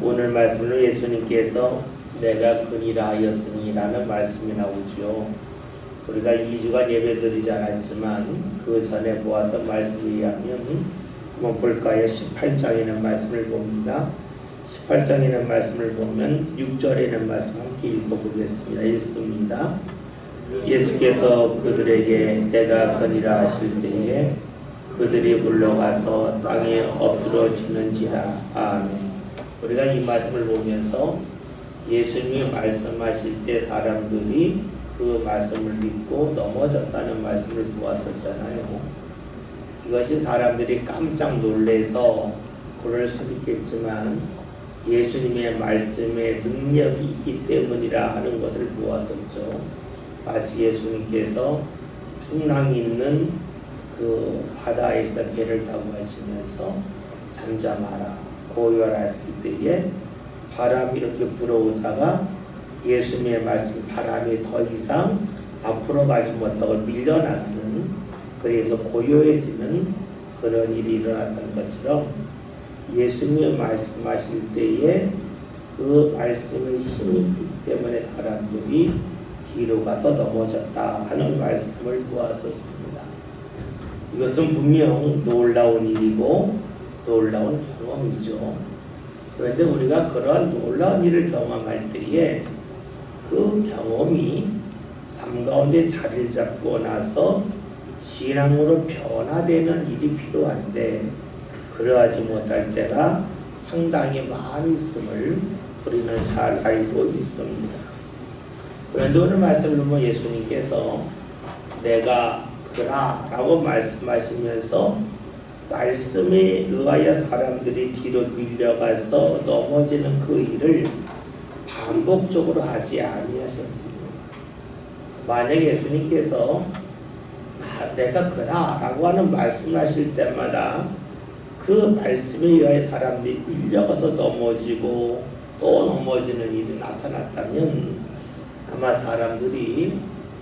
오늘 말씀으로 예수님께서 내가 그니라 하였으니 라는 말씀이 나오죠. 우리가 2주간 예배드리지 않았지만 그 전에 보았던 말씀에 의하면 한번 볼까요? 18장에 있는 말씀을 봅니다. 18장에 있는 말씀을 보면 6절에 있는 말씀 함께 읽어보겠습니다. 읽습니다. 예수께서 그들에게 내가 그니라 하실 때에 그들이 물러가서 땅에 엎드러지는지라. 아멘. 우리가 이 말씀을 보면서 예수님이 말씀하실 때 사람들이 그 말씀을 믿고 넘어졌다는 말씀을 보았었잖아요. 이것이 사람들이 깜짝 놀래서 그럴 수도 있겠지만 예수님의 말씀에 능력이 있기 때문이라 하는 것을 보았었죠. 마치 예수님께서 풍랑이 있는 그 바다에서 배를 타고 가시면서 잠잠하라 고요하라 했을 때에 바람이 이렇게 불어오다가 예수님의 말씀 바람이 더 이상 앞으로 가지 못하고 밀려나가는, 그래서 고요해지는 그런 일이 일어났던 것처럼 예수님이 말씀하실 때에 그 말씀의 힘이 있기 때문에 사람들이 뒤로 가서 넘어졌다 하는 말씀을 보았었습니다. 이것은 분명 놀라운 일이고 놀라운 경험이죠. 그런데 우리가 그러한 놀라운 일을 경험할 때에 그 경험이 삶 가운데 자리를 잡고 나서 신앙으로 변화되는 일이 필요한데 그러하지 못할 때가 상당히 많이 있음을 우리는 잘 알고 있습니다. 그런데 오늘 말씀을 보면 예수님께서 내가 그라 라고 말씀하시면서 말씀에 의하여 사람들이 뒤로 밀려가서 넘어지는 그 일을 반복적으로 하지 아니하셨습니다. 만약 예수님께서 내가 그라 라고 하는 말씀하실 때마다 그 말씀에 의하여 사람들이 밀려가서 넘어지고 또 넘어지는 일이 나타났다면 아마 사람들이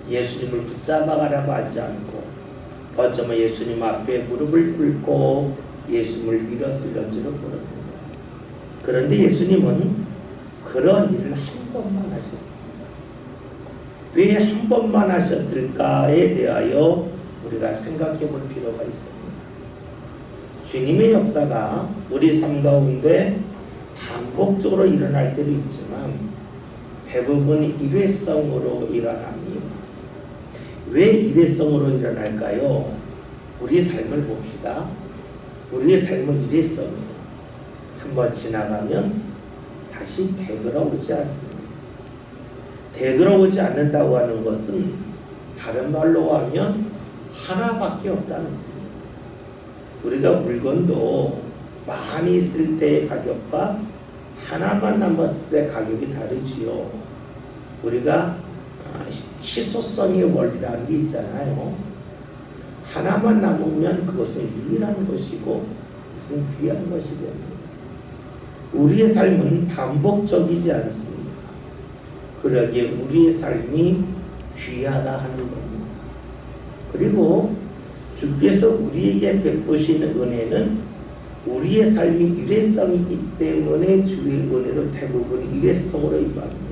예수님을 붙잡아가라고 하지 않고 어쩌면 예수님 앞에 무릎을 꿇고 예수님을 밀었을런지도 모릅니다. 그런데 예수님은 그런 일을 한 번만 하셨습니다. 왜 한 번만 하셨을까에 대하여 우리가 생각해 볼 필요가 있습니다. 주님의 역사가 우리 삶 가운데 반복적으로 일어날 때도 있지만 대부분 일회성으로 일어납니다. 왜 일회성으로 일어날까요? 우리의 삶을 봅시다. 우리의 삶은 일회성이에요. 한번 지나가면 다시 되돌아오지 않습니다. 되돌아오지 않는다고 하는 것은 다른 말로 하면 하나밖에 없다는 거예요. 우리가 물건도 많이 있을 때의 가격과 하나만 남았을 때 가격이 다르지요. 우리가 희소성의 원리라는 게 있잖아요. 하나만 남으면 그것은 유일한 것이고 그것은 귀한 것이 됩니다. 우리의 삶은 반복적이지 않습니다. 그러기에 우리의 삶이 귀하다 하는 겁니다. 그리고 주께서 우리에게 베푸시는 은혜는 우리의 삶이 일회성이기 때문에 주의 은혜로 대부분 일회성으로 임합니다.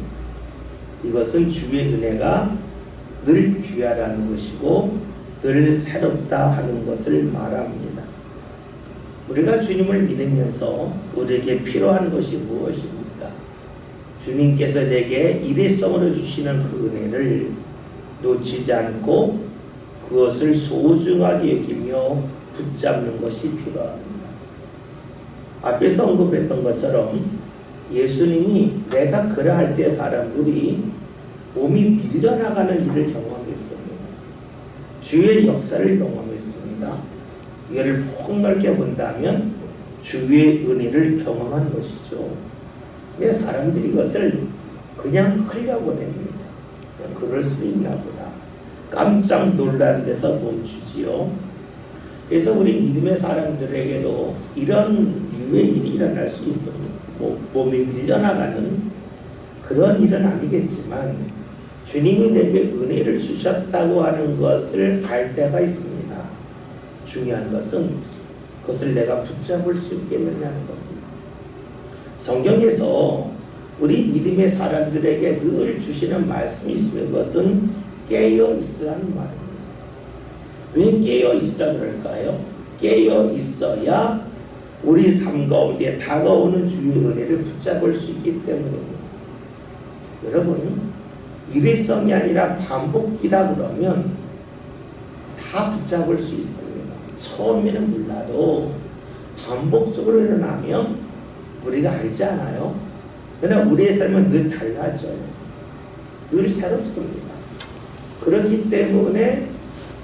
이것은 주의 은혜가 늘 귀하다는 것이고 늘 새롭다 하는 것을 말합니다. 우리가 주님을 믿으면서 우리에게 필요한 것이 무엇입니까? 주님께서 내게 일회성으로 주시는 그 은혜를 놓치지 않고 그것을 소중하게 여기며 붙잡는 것이 필요합니다. 앞에서 언급했던 것처럼 예수님이 내가 그러할 때 사람들이 몸이 밀려나가는 일을 경험했습니다. 주의 역사를 경험했습니다. 이거를 폭넓게 본다면 주의 은혜를 경험한 것이죠. 근데 사람들이 이것을 그냥 흘려보냅니다. 그럴 수 있나 보다. 깜짝 놀란 데서 멈추지요. 그래서 우리 믿음의 사람들에게도 이런 유의 일이 일어날 수 있습니다. 몸이 밀려나가는 그런 일은 아니겠지만 주님이 내게 은혜를 주셨다고 하는 것을 알 때가 있습니다. 중요한 것은 그것을 내가 붙잡을 수 있겠느냐는 겁니다. 성경에서 우리 믿음의 사람들에게 늘 주시는 말씀이 있으면 그것은 깨어 있으라는 말입니다. 왜 깨어 있으라 그럴까요? 깨어 있어야 우리 삶 가운데 다가오는 주의 은혜를 붙잡을 수 있기 때문입니다. 여러분, 일회성이 아니라 반복기라 그러면 다 붙잡을 수 있습니다. 처음에는 몰라도 반복적으로 일어나면 우리가 알지 않아요? 그러나 우리의 삶은 늘 달라져요. 늘 새롭습니다. 그렇기 때문에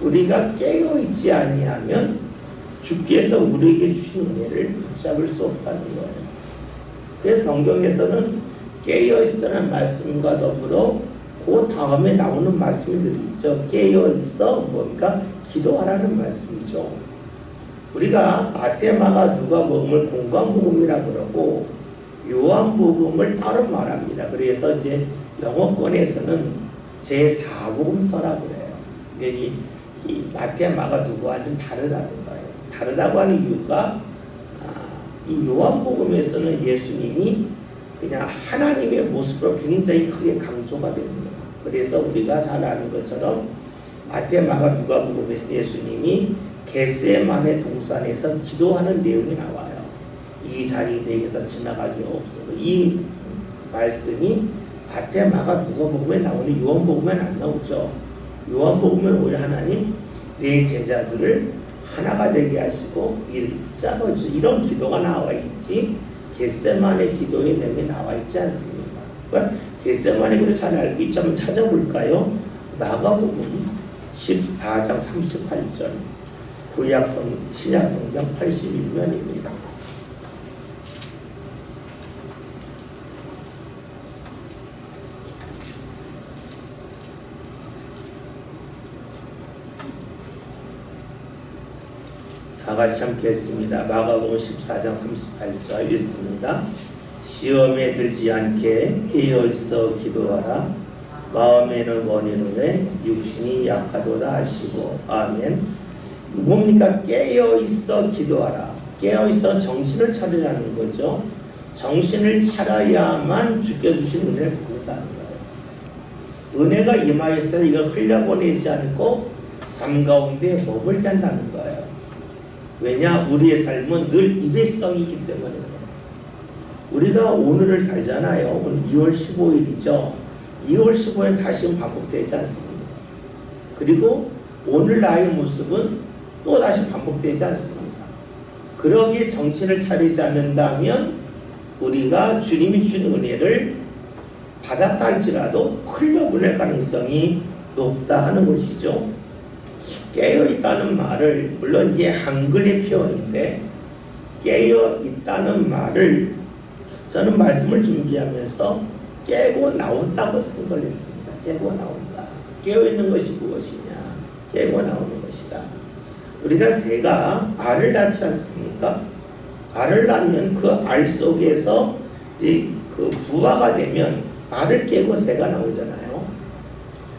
우리가 깨어있지 아니하면 주께서 우리에게 주신 은혜를 붙잡을 수 없다는 거예요. 그래서 성경에서는 깨어있으라는 말씀과 더불어 그 다음에 나오는 말씀들이 있죠. 깨어있어 뭡니까? 기도하라는 말씀이죠. 우리가 마태, 마가, 누가복음을 공관복음이라 그러고 요한복음을 따로 말합니다. 그래서 이제 영어권에서는 제4복음서라 그래요. 이 마태, 마가, 누가와 좀 다르다는 거예요. 다르다고 하는 이유가 이 요한복음에서는 예수님이 그냥 하나님의 모습으로 굉장히 크게 강조가 됩니다. 그래서 우리가 잘 아는 것처럼 마태, 마가, 누가복음에서 예수님이 겟세마네 동산에서 기도하는 내용이 나와요. 이 자리 내게서 지나가기 없어서. 이 말씀이 마태, 마가, 누가복음에 나오는 요한복음에는 안 나오죠. 요한복음은 오히려 하나님 내 제자들을 하나가 되게 하시고 이렇게 붙잡아주죠. 이런 기도가 나와 있지 겟세마네 기도의 내용이 나와 있지 않습니까? 그러니까 겟세마네 기도 잘 알고 있죠. 한번 찾아볼까요? 마가복음 14장 38절 신약성경 81면입니다. 다같이 함께 했습니다. 마가복음 14장 38절 읽습니다. 시험에 들지 않게 깨어있어 기도하라. 마음에는 원이노되 육신이 약하도다 하시고. 아멘. 뭡니까? 깨어있어 기도하라. 깨어있어 정신을 차리라는 거죠. 정신을 차려야만 주께 주신 은혜를 받는다는 거예요. 은혜가 임하였을 때 이걸 흘려보내지 않고 삶 가운데 머물게 한다는 거예요. 왜냐? 우리의 삶은 늘 일회성이 있기 때문에 그래요. 우리가 오늘을 살잖아요. 오늘 2월 15일이죠. 2월 15일 다시 반복되지 않습니다. 그리고 오늘 나의 모습은 또 다시 반복되지 않습니다. 그러기에 정신을 차리지 않는다면 우리가 주님이 주신 은혜를 받았다 할지라도 흘려보낼 가능성이 높다 하는 것이죠. 깨어있다는 말을, 물론 이게 한글의 표현인데 깨어있다는 말을 저는 말씀을 준비하면서 깨고 나온다고 쓴 걸 했습니다. 깨고 나온다. 깨어있는 것이 무엇이냐? 깨고 나오는 것이다. 우리가 새가 알을 낳지 않습니까? 알을 낳으면 그 알 속에서 이제 그 부화가 되면 알을 깨고 새가 나오잖아요.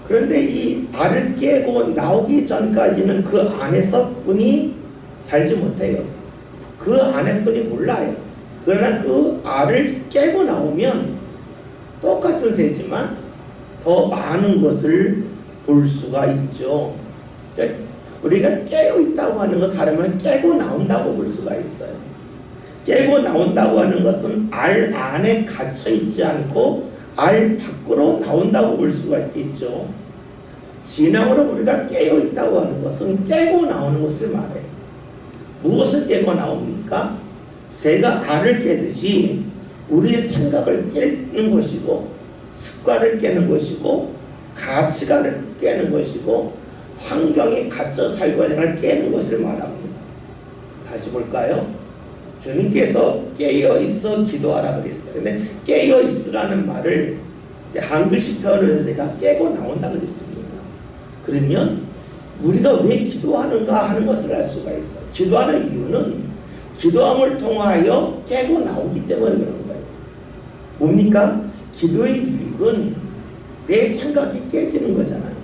그런데 이 알을 깨고 나오기 전까지는 그 안에서 뿐이 살지 못해요. 그 안에 뿐이 몰라요. 그러나 그 알을 깨고 나오면 똑같은 새지만 더 많은 것을 볼 수가 있죠. 그러니까 우리가 깨어 있다고 하는 것 다른 말은 깨고 나온다고 볼 수가 있어요. 깨고 나온다고 하는 것은 알 안에 갇혀 있지 않고 알 밖으로 나온다고 볼 수가 있겠죠. 신앙으로 우리가 깨어 있다고 하는 것은 깨고 나오는 것을 말해요. 무엇을 깨고 나옵니까? 새가 알을 깨듯이 우리의 생각을 깨는 것이고 습관을 깨는 것이고 가치관을 깨는 것이고 환경에 갇혀 살고 있는 걸 깨는 것을 말합니다. 다시 볼까요? 주님께서 깨어있어 기도하라 그랬어요. 근데 깨어있으라는 말을 한글식 표현을 내가 깨고 나온다 그랬습니다. 그러면 우리가 왜 기도하는가 하는 것을 알 수가 있어요. 기도하는 이유는 기도함을 통하여 깨고 나오기 때문에 그런 거예요. 뭡니까? 기도의 유익은 내 생각이 깨지는 거잖아요.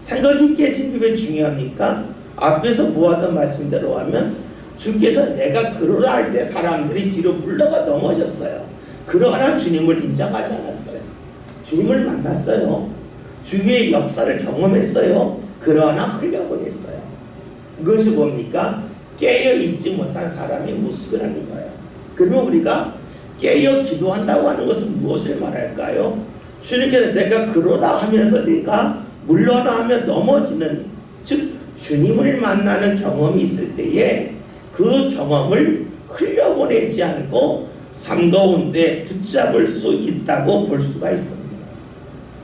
생각이 깨진 게 왜 중요합니까? 앞에서 보았던 말씀대로 하면 주께서 내가 그러라 할 때 사람들이 뒤로 물러가 넘어졌어요. 그러나 주님을 인정하지 않았어요. 주님을 만났어요. 주의 역사를 경험했어요. 그러나 흘려보냈어요. 그것이 뭡니까? 깨어있지 못한 사람의 모습이라는 거예요. 그러면 우리가 깨어 기도한다고 하는 것은 무엇을 말할까요? 주님께서 내가 그러다 하면서 내가 물러나 하며 넘어지는, 즉 주님을 만나는 경험이 있을 때에 그 경험을 흘려보내지 않고 삶 가운데 붙잡을 수 있다고 볼 수가 있습니다.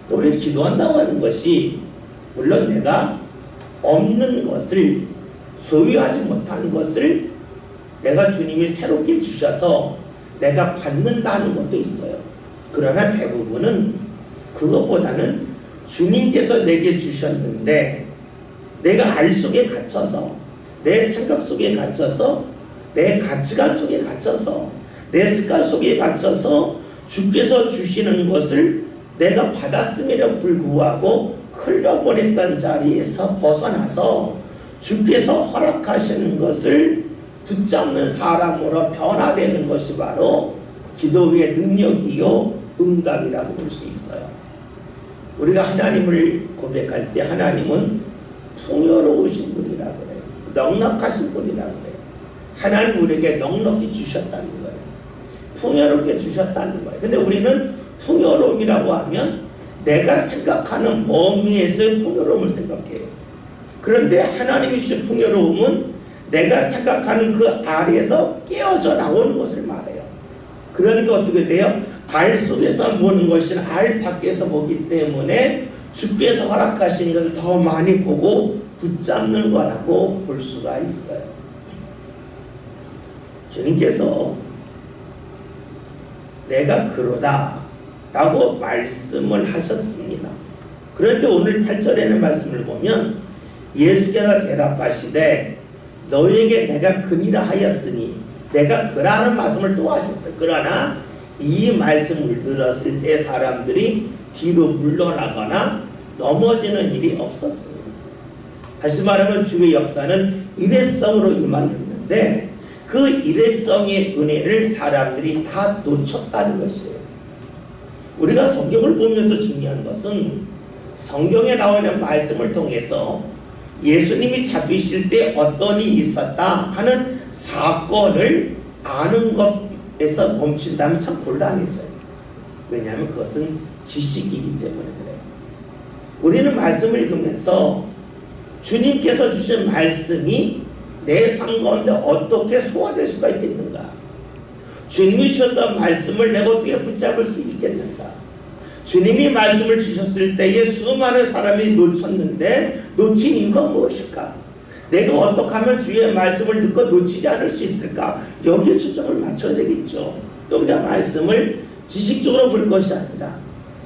또 우리 기도한다고 하는 것이 물론 내가 없는 것을, 소유하지 못하는 것을 내가 주님이 새롭게 주셔서 내가 받는다는 것도 있어요. 그러나 대부분은 그것보다는 주님께서 내게 주셨는데 내가 알 속에 갇혀서, 내 생각 속에 갇혀서, 내 가치관 속에 갇혀서, 내 습관 속에 갇혀서 주께서 주시는 것을 내가 받았음에도 불구하고 흘려보냈던 자리에서 벗어나서 주께서 허락하시는 것을 붙잡는 사람으로 변화되는 것이 바로 기도의 능력이요 응답이라고 볼 수 있어요. 우리가 하나님을 고백할 때 하나님은 풍요로우신 분이라고 그래요. 넉넉하신 분이라고 그래요. 하나님 우리에게 넉넉히 주셨다는 거예요. 풍요롭게 주셨다는 거예요. 근데 우리는 풍요로움이라고 하면 내가 생각하는 범위에서의 풍요로움을 생각해요. 그런데 하나님이 주신 풍요로움은 내가 생각하는 그 아래에서 깨어져 나오는 것을 말해요. 그러니까 어떻게 돼요? 알 속에서 보는 것이 알 밖에서 보기 때문에 주께서 허락하신 것을 더 많이 보고 붙잡는 거라고 볼 수가 있어요. 주님께서 내가 그러다 라고 말씀을 하셨습니다. 그런데 오늘 8절에는 말씀을 보면 예수께서 대답하시되 너희에게 내가 그니라 하였으니, 내가 그라는 말씀을 또 하셨어요. 그러나 이 말씀을 들었을 때 사람들이 뒤로 물러나거나 넘어지는 일이 없었습니다. 다시 말하면 주의 역사는 일회성으로 임하였는데 그 일회성의 은혜를 사람들이 다 놓쳤다는 것이에요. 우리가 성경을 보면서 중요한 것은 성경에 나오는 말씀을 통해서 예수님이 잡히실 때 어떤 일이 있었다 하는 사건을 아는 것에서 멈춘다면 참 곤란해져요. 왜냐하면 그것은 지식이기 때문에 그래요. 우리는 말씀을 읽으면서 주님께서 주신 말씀이 내 삶 가운데 어떻게 소화될 수가 있겠는가? 주님이 주셨던 말씀을 내가 어떻게 붙잡을 수 있겠는가? 주님이 말씀을 주셨을 때에 수많은 사람이 놓쳤는데 놓친 이유가 무엇일까? 내가 어떻게 하면 주의 말씀을 듣고 놓치지 않을 수 있을까? 여기에 초점을 맞춰야 되겠죠. 또 우리가 말씀을 지식적으로 볼 것이 아니라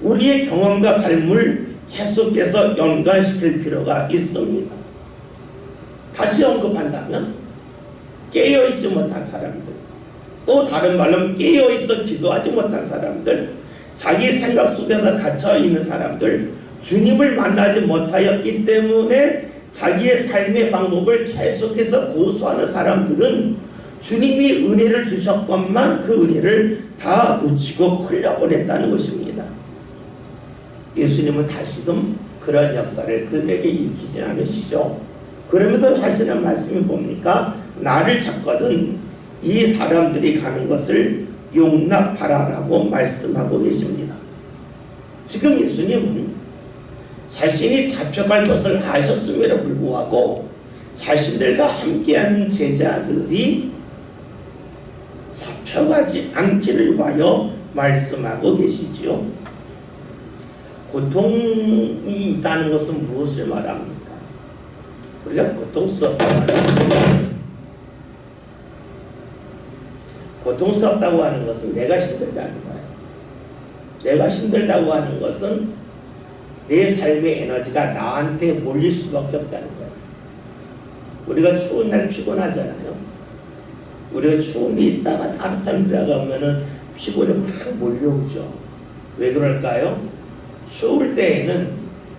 우리의 경험과 삶을 계속해서 연관시킬 필요가 있습니다. 다시 언급한다면 깨어있지 못한 사람들, 또 다른 말로 깨어있어 기도하지 못한 사람들, 자기 생각 속에서 갇혀있는 사람들, 주님을 만나지 못하였기 때문에 자기의 삶의 방법을 계속해서 고수하는 사람들은 주님이 은혜를 주셨건만 그 은혜를 다 놓치고 흘려보냈다는 것입니다. 예수님은 다시금 그런 역사를 그들에게 일으키지 않으시죠. 그러면서 하시는 말씀이 뭡니까? 나를 찾거든 이 사람들이 가는 것을 용납하라라고 말씀하고 계십니다. 지금 예수님은 자신이 잡혀갈 것을 아셨음에도 불구하고 자신들과 함께하는 제자들이 잡혀가지 않기를 위하여 말씀하고 계시지요. 고통이 있다는 것은 무엇을 말합니까? 우리가 고통스럽다고 하는 것은, 고통스럽다고 하는 것은 내가 힘들다는 거예요. 내가 힘들다고 하는 것은 내 삶의 에너지가 나한테 몰릴 수밖에 없다는 거예요. 우리가 추운 날 피곤하잖아요. 우리가 추운 데 있다가 따뜻한 데 들어가면은 피곤이 확 몰려오죠. 왜 그럴까요? 추울 때에는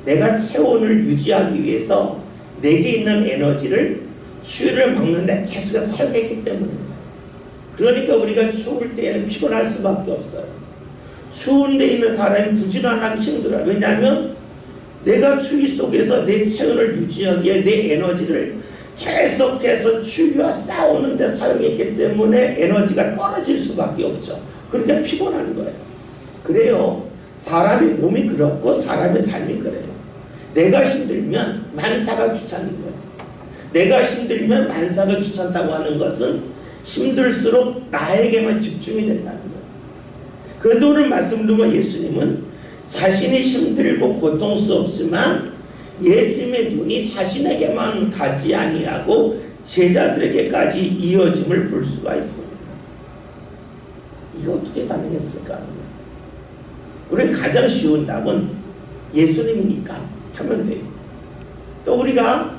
내가 체온을 유지하기 위해서 내게 있는 에너지를 추위를 막는데 계속해서 사용했기 때문입니다. 그러니까 우리가 추울 때에는 피곤할 수밖에 없어요. 추운 데 있는 사람이 부지런하기 힘들어요. 왜냐하면 내가 추위 속에서 내 체온을 유지하기에 내 에너지를 계속해서 추위와 싸우는 데 사용했기 때문에 에너지가 떨어질 수밖에 없죠. 그러니까 피곤한 거예요. 그래요. 사람의 몸이 그렇고 사람의 삶이 그래요. 내가 힘들면 만사가 귀찮은 거예요. 내가 힘들면 만사가 귀찮다고 하는 것은 힘들수록 나에게만 집중이 된다는 거예요. 그런데 오늘 말씀을 보면 예수님은 자신이 힘들고 고통스럽지만 예수님의 눈이 자신에게만 가지 아니하고 제자들에게까지 이어짐을 볼 수가 있습니다. 이거 어떻게 가능했을까? 우리는 가장 쉬운 답은 예수님이니까 하면 돼요. 또 우리가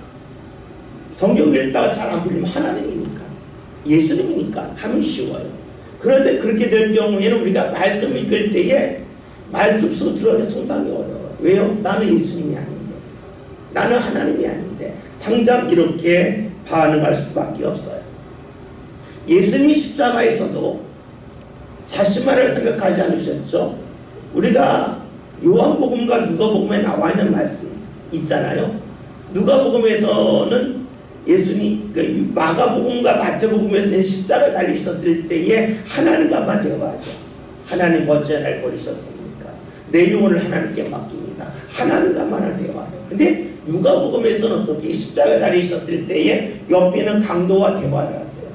성경 읽다가 잘 안 풀리면 하나님이니까, 예수님이니까 하면 쉬워요. 그런데 그렇게 될 경우에는 우리가 말씀 읽을 때에 말씀 속으로 들어가기 상당히 어려워요. 왜요? 나는 예수님이 아닌데, 나는 하나님이 아닌데 당장 이렇게 반응할 수밖에 없어요. 예수님이 십자가에서도 자신만을 생각하지 않으셨죠? 우리가 요한복음과 누가복음에 나와 있는 말씀 있잖아요. 누가복음에서는 예수님, 마가복음과 마태복음에서 십자가에 달리셨을 때에 하나님과만 대화하죠. 하나님 어찌 날 버리셨습니까? 내 영혼을 하나님께 맡깁니다. 하나님과만 대화해요. 근데 누가복음에서는 어떻게 십자가에 달리셨을 때에 옆에 있는 강도와 대화를 하세요.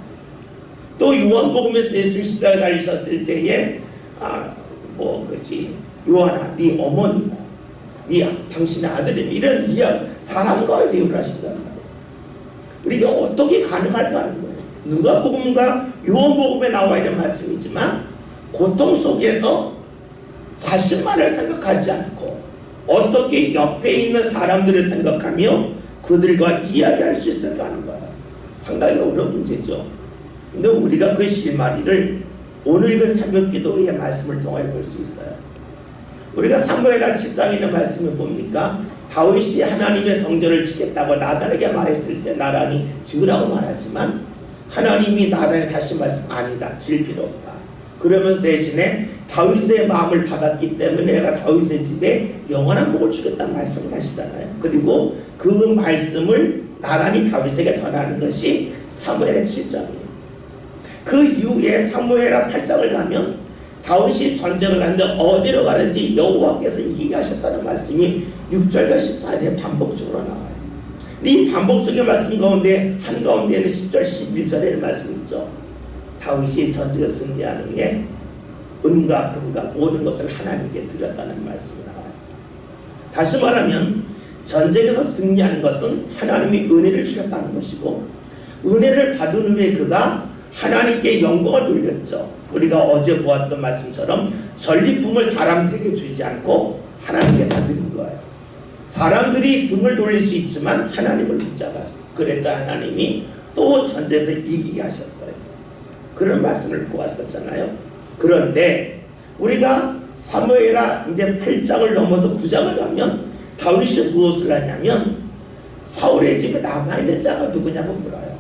또 요한복음에서 예수님 십자가에 달리셨을 때에 요한아, 네 어머니다, 당신의 아들이다, 이런 이야기, 사람과의 대화를 하신단 말이에요. 우리가 어떻게 가능할까 하는 거예요. 누가복음과 요한복음에 나와 있는 말씀이지만 고통 속에서 자신만을 생각하지 않고 어떻게 옆에 있는 사람들을 생각하며 그들과 이야기할 수 있을까 하는 거예요. 상당히 어려운 문제죠. 근데 우리가 그 실마리를 오늘 그 새벽기도의 말씀을 통해 볼 수 있어요. 우리가 사무엘하 7장에 있는 말씀을 봅니까? 다윗이 하나님의 성전을 짓겠다고 나단에게 말했을 때 나단이 지으라고 말하지만 하나님이 나단에 다시 말씀, 아니다, 지을 필요 없다. 그러면서 대신에 다윗의 마음을 받았기 때문에 내가 다윗의 집에 영원한 복을 주겠다는 말씀을 하시잖아요. 그리고 그 말씀을 나단이 다윗에게 전하는 것이 사무엘하 7장이에요. 그 이후에 사무엘하 8장을 가면 다윗이 전쟁을 하는데 어디로 가는지 여호와께서 이기게 하셨다는 말씀이 6절과 14절에 반복적으로 나와요. 이 반복적인 말씀 가운데 한가운데에는 10절, 11절에는 말씀이 있죠. 다윗이 전쟁에 승리한 후에 은과 금과 모든 것을 하나님께 드렸다는 말씀이 나와요. 다시 말하면 전쟁에서 승리하는 것은 하나님이 은혜를 주셨다는 것이고, 은혜를 받은 후에 그가 하나님께 영광을 돌렸죠. 우리가 어제 보았던 말씀처럼 전리품을 사람들에게 주지 않고 하나님께 다 드린 거예요. 사람들이 등을 돌릴 수 있지만 하나님을 붙잡았어요. 그러니까 하나님이 또 전쟁에서 이기게 하셨어요. 그런 말씀을 보았었잖아요. 그런데 우리가 사무엘하 이제 8장을 넘어서 9장을 가면 다윗이 무엇을 하냐면 사울의 집에 남아있는 자가 누구냐고 물어요.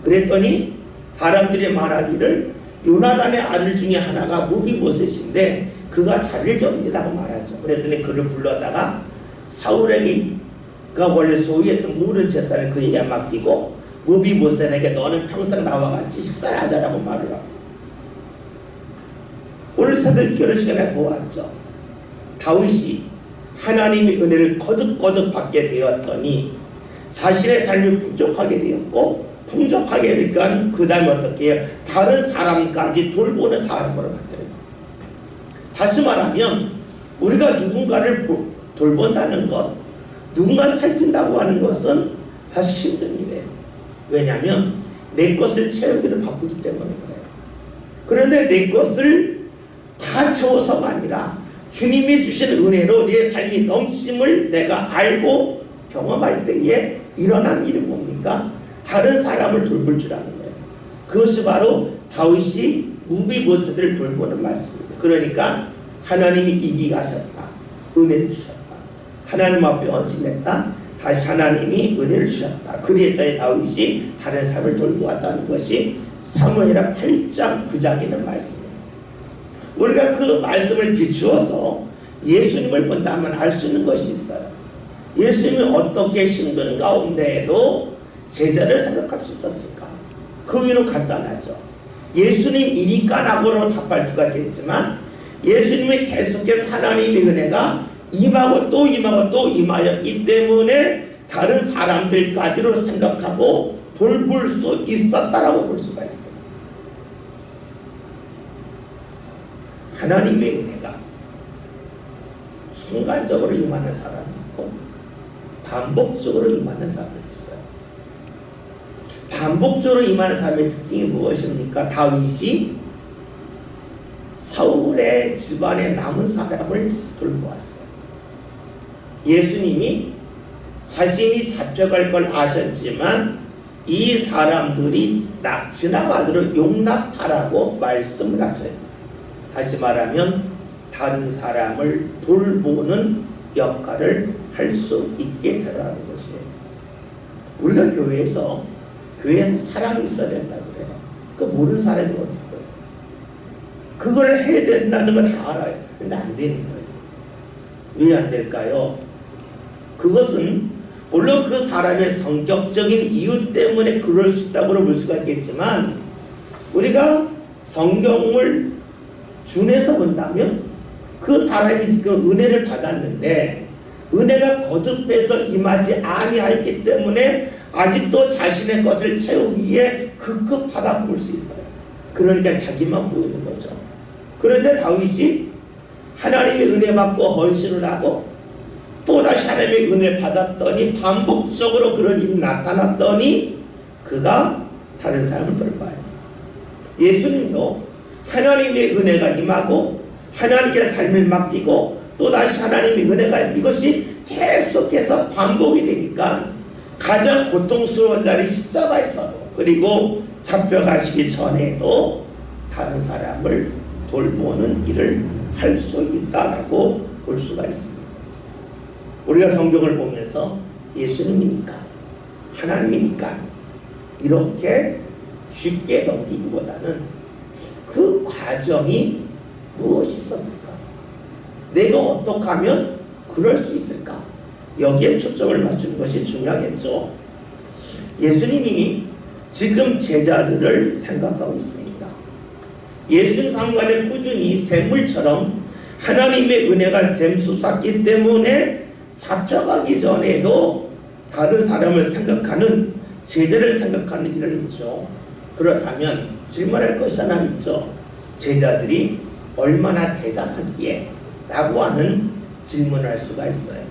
그랬더니 사람들이 말하기를 요나단의 아들 중에 하나가 무비보셋인데 그가 다리를 접니라고 말하죠. 그랬더니 그를 불러다가 사울에게가 원래 소유했던 모든 재산을 그에게 맡기고 무비보셋에게 너는 평생 나와 같이 식사를 하자라고 말을 하고, 오늘 새벽 기도 시간에 보았죠. 다윗이 하나님의 은혜를 거듭거듭 받게 되었더니 자신의 삶이 풍족하게 되었고, 풍족하게 되니까 그 다음에 어떻게 해요? 다른 사람까지 돌보는 사람으로 바뀌어요. 다시 말하면 우리가 누군가를 돌본다는 것, 누군가를 살핀다고 하는 것은 사실 힘든 일이에요. 왜냐하면 내 것을 채우기를 바쁘기 때문에 그래요. 그런데 내 것을 다 채워서가 아니라 주님이 주신 은혜로 내 삶이 넘침을 내가 알고 경험할 때에 일어난 일이 뭡니까? 다른 사람을 돌볼 줄 아는 거예요. 그것이 바로 다윗이 무비보셋을 돌보는 말씀입니다. 그러니까 하나님이 이기게 하셨다, 은혜를 주셨다, 하나님 앞에 헌신했다, 다시 하나님이 은혜를 주셨다. 그리했더니 다윗이 다른 사람을 돌보 왔다는 것이 사무엘하 8장 9장에 있는 말씀입니다. 우리가 그 말씀을 비추어서 예수님을 본다면 알 수 있는 것이 있어요. 예수님이 어떻게 힘든 가운데에도 제자를 생각할 수 있었을까? 그 이유는 간단하죠. 예수님이니까 라고로 답할 수가 있겠지만 예수님이 계속해서 하나님의 은혜가 임하고 또 임하고 또 임하였기 때문에 다른 사람들까지로 생각하고 돌볼 수 있었다라고 볼 수가 있어요. 하나님의 은혜가 순간적으로 임하는 사람이 있고 반복적으로 임하는 사람이 있어요. 반복적으로 임하는 사람의 특징이 무엇입니까? 다윗이 사울의 집안에 남은 사람을 돌보았어요. 예수님이 자신이 잡혀갈 걸 아셨지만 이 사람들이 지나가도록 용납하라고 말씀을 하셔요. 다시 말하면 다른 사람을 돌보는 역할을 할 수 있게 되라는 것이에요. 우리가 교회에서 사랑이 있어야 된다고 그래요. 그 모르는 사람이 어디 있어요? 그걸 해야 된다는 건 다 알아요. 근데 안 되는 거예요. 왜 안 될까요? 그것은 물론 그 사람의 성격적인 이유 때문에 그럴 수 있다고 볼 수가 있겠지만 우리가 성경을 준해서 본다면 그 사람이 지금 은혜를 받았는데 은혜가 거듭해서 임하지 아니하였기 때문에 아직도 자신의 것을 채우기 위해 급급하다 볼 수 있어요. 그러니까 자기만 보이는 거죠. 그런데 다윗이 하나님의 은혜 받고 헌신을 하고 또다시 하나님의 은혜 받았더니 반복적으로 그런 일이 나타났더니 그가 다른 사람을 돌봐요. 예수님도 하나님의 은혜가 임하고 하나님께 삶을 맡기고 또다시 하나님의 은혜가 이것이 계속해서 반복이 되니까 가장 고통스러운 자리 십자가에서도 그리고 잡혀가시기 전에도 다른 사람을 돌보는 일을 할 수 있다라고 볼 수가 있습니다. 우리가 성경을 보면서 예수님이니까 하나님이니까 이렇게 쉽게 넘기기보다는 그 과정이 무엇이 있었을까? 내가 어떻게 하면 그럴 수 있을까? 여기에 초점을 맞추는 것이 중요하겠죠. 예수님이 지금 제자들을 생각하고 있습니다. 예수님 상관에 꾸준히 샘물처럼 하나님의 은혜가 샘솟았기 때문에 잡혀가기 전에도 다른 사람을 생각하는 제자를 생각하는 일을 했죠. 그렇다면 질문할 것이 하나 있죠. 제자들이 얼마나 대단하기에 라고 하는 질문을 할 수가 있어요.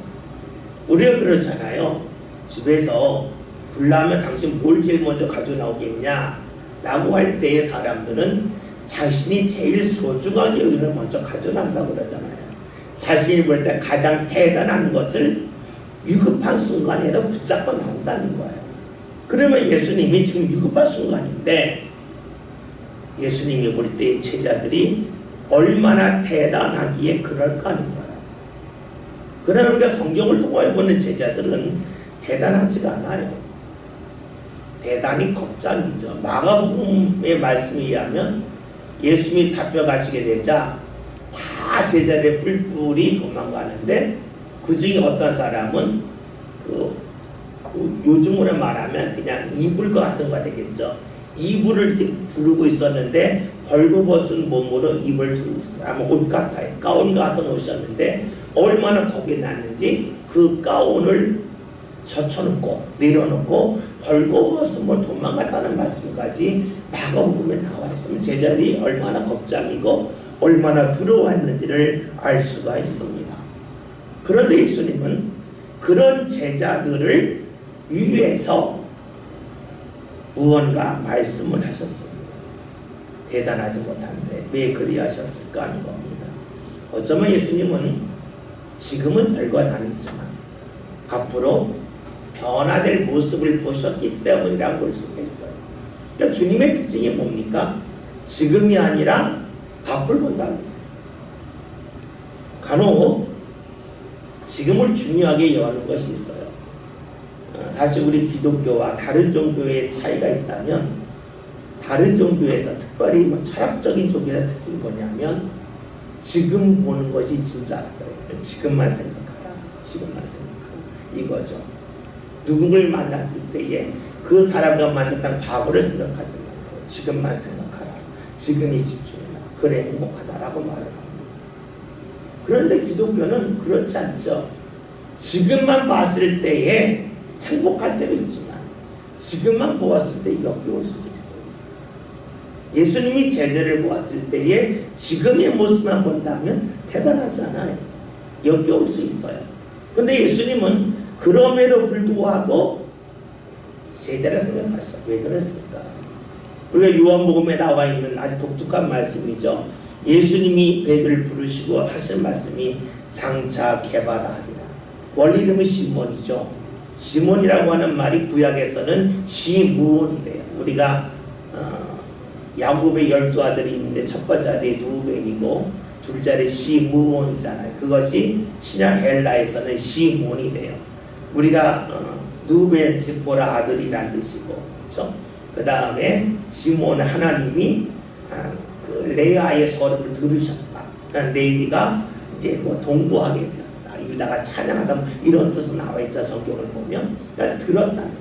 우리가 그렇잖아요. 집에서 불나면 당신 뭘 제일 먼저 가져 나오겠냐 라고 할 때의 사람들은 자신이 제일 소중한 여기를 먼저 가져난다고 그러잖아요. 자신이 볼 때 가장 대단한 것을 위급한 순간에도 붙잡고 나온다는 거예요. 그러면 예수님이 지금 위급한 순간인데 예수님이 볼 때 제자들이 얼마나 대단하기에 그럴까 하는 거예요. 그러나 우리가 성경을 통해 보는 제자들은 대단하지가 않아요. 대단히 겁장이죠. 마가복음의 말씀에 의하면 예수님이 잡혀가시게 되자 다 제자들의 뿔뿔이 도망가는데 그 중에 어떤 사람은 요즘으로 말하면 그냥 이불과 같은 거 되겠죠. 이불을 이렇게 두르고 있었는데 벌거벗은 몸으로 이불을 두르고 있어요. 아마 옷 같아요. 가운 같은 옷이었는데 얼마나 겁이 났는지 그 가운을 젖혀놓고 내려놓고 벌거벗음으로 도망갔다는 말씀까지 마가복음에 나와 있으면 제자들이 얼마나 겁장이고 얼마나 두려워했는지를 알 수가 있습니다. 그런데 예수님은 그런 제자들을 위해서 무언가 말씀을 하셨습니다. 대단하지 못한데 왜 그리하셨을까 하는 겁니다. 어쩌면 예수님은 지금은 별것 아니지만 앞으로 변화될 모습을 보셨기 때문이라고 볼 수가 있어요. 그러니까 주님의 특징이 뭡니까? 지금이 아니라 앞을 본답니다. 간혹 지금을 중요하게 여하는 것이 있어요. 사실 우리 기독교와 다른 종교의 차이가 있다면, 다른 종교에서 특별히 뭐 철학적인 종교의 특징이 뭐냐면 지금 보는 것이 진짜라는 거예요. 지금만 생각하라. 지금만 생각하라. 이거죠. 누군가를 만났을 때에 그 사람과 만났던 과거를 생각하지 말고 지금만 생각하라. 지금이 집중해라. 그래 행복하다라고 말을 합니다. 그런데 기독교는 그렇지 않죠. 지금만 봤을 때에 행복할 때도 있지만 지금만 보았을 때 역겨울 수도 있어요. 예수님이 제자를 보았을 때에 지금의 모습만 본다면 대단하지 않아요. 역겨울 수 있어요. 근데 예수님은 그럼에도 불구하고 제자를 생각하셨어요. 왜 그랬을까? 우리가 요한복음에 나와 있는 아주 독특한 말씀이죠. 예수님이 베드로를 부르시고 하신 말씀이 장차 개발하리라. 원래 이름은 시몬이죠. 시몬이라고 하는 말이 구약에서는 시므온이래요. 우리가 야곱의 12아들이 있는데 첫 번째 아들이 누벤이고 둘째 아들이 시므온이잖아요. 그것이 신약 헬라에서는 시몬이래요. 우리가 누벤 지포라 아들이란 뜻이고, 그렇죠? 그 다음에 시몬 하나님이 그 레아의 서름을 들으셨다. 그러니까 레위가 이제 뭐 동거하게 되었다. 유다가 찬양하다. 이런 뜻으로 나와 있죠. 성경을 보면. 그러니까 들었다는 거예요.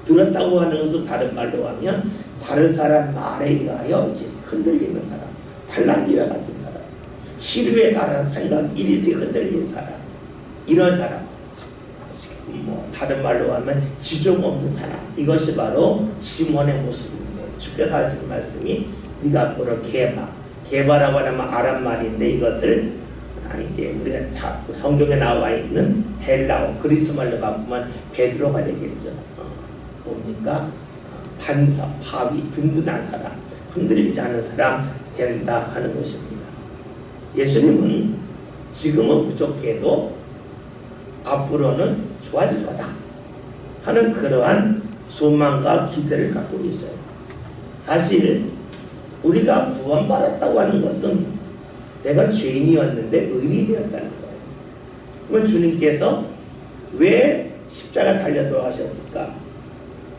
들었다고 하는 것은 다른 말로 하면 다른 사람 말에 의하여 이렇게 흔들리는 사람, 팔랑귀와 같은 사람, 시류에 따른 생각, 일일이 흔들리는 사람, 이런 사람. 뭐 다른 말로 하면 지종 없는 사람. 이것이 바로 시몬의 모습인데, 주께서 하시는 말씀이 네가 앞으로 개바라고 하면 아람 말인데, 이것을 이제 우리가 성경에 나와 있는 헬라어 그리스 말로 바꾸면 베드로가 되겠죠. 뭡니까? 반석, 바위, 든든한 사람, 흔들리지 않은 사람 된다 하는 것입니다. 예수님은 지금은 부족해도 앞으로는 좋아질 거다 하는 그러한 소망과 기대를 갖고 있어요. 사실 우리가 구원받았다고 하는 것은 내가 죄인이었는데 의인이 되었다는 거예요. 그러면 주님께서 왜 십자가 달려 돌아가셨을까?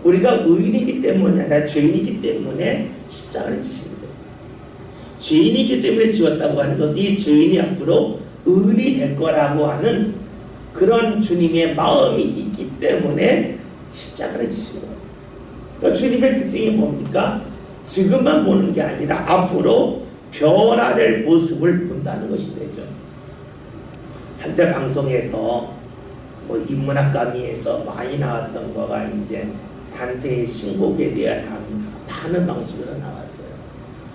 우리가 의인이기 때문에 아니라 죄인이기 때문에 십자가를 지신 거예요. 죄인이기 때문에 지었다고 하는 것은 이 죄인이 앞으로 의인이 될 거라고 하는 그런 주님의 마음이 있기 때문에 십자가를 지신 거예요. 그러니까 주님의 특징이 뭡니까? 지금만 보는 게 아니라 앞으로 변화될 모습을 본다는 것이 되죠. 한때 방송에서 뭐 인문학 강의에서 많이 나왔던 거가 이제 단테의 신곡에 대한 강의가 많은 방식으로 나왔어요.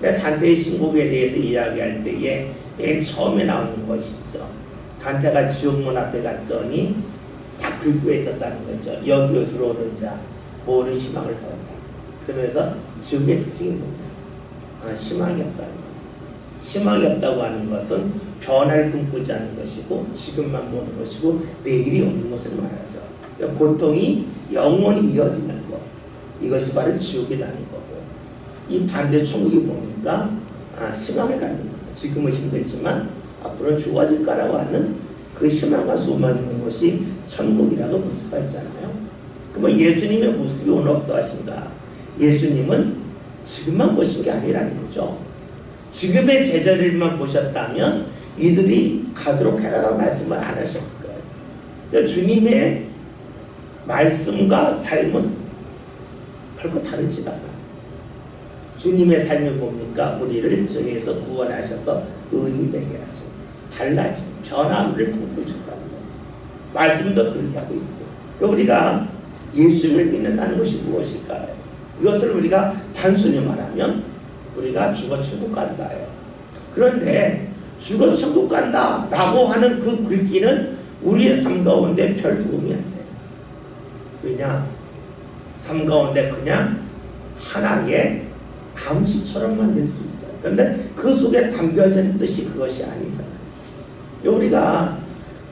단테의 신곡에 대해서 이야기할 때에 맨 처음에 나오는 것이죠. 단테가 지옥문 앞에 갔더니 다 긁고 있었다는 거죠. 여기로 들어오는 자 모든 희망을 버린다. 그러면서 지옥의 특징이 뭡니까? 희망이 없다는 거예요. 희망이 없다고 하는 것은 변화를 꿈꾸지 않는 것이고 지금만 보는 것이고 내일이 없는 것을 말하죠. 그러니까 고통이 영원히 이어지는 것, 이것이 바로 지옥이라는 거고, 이 반대 천국이 뭡니까? 희망을 갖는 거예요. 지금은 힘들지만 앞으로는 좋아질 거라고 하는 그 희망과 소망이 있는 것이 천국이라고 볼 수가 있잖아요. 그러면 예수님의 모습이 오늘 어떠하신가? 예수님은 지금만 보신 게 아니라는 거죠. 지금의 제자들만 보셨다면 이들이 가도록 해라라는 말씀을 안 하셨을 거예요. 그러니까 주님의 말씀과 삶은 별거 다르지가 않아요. 주님의 삶이 뭡니까? 우리를 저기에서 구원하셔서 의인이 되게 하시고 달라진 변화를 꿈꾸셨다는 거예요. 말씀도 그렇게 하고 있어요. 그러니까 우리가 예수를 믿는다는 것이 무엇일까요? 이것을 우리가 단순히 말하면 우리가 죽어 천국 간다요. 그런데 죽어 천국 간다 라고 하는 그 글귀는 우리의 삶 가운데 별 도움이 안 돼요. 왜냐? 삶 가운데 그냥 하나의 암시처럼만 될 수 있어요. 그런데 그 속에 담겨진 뜻이 그것이 아니잖아요. 우리가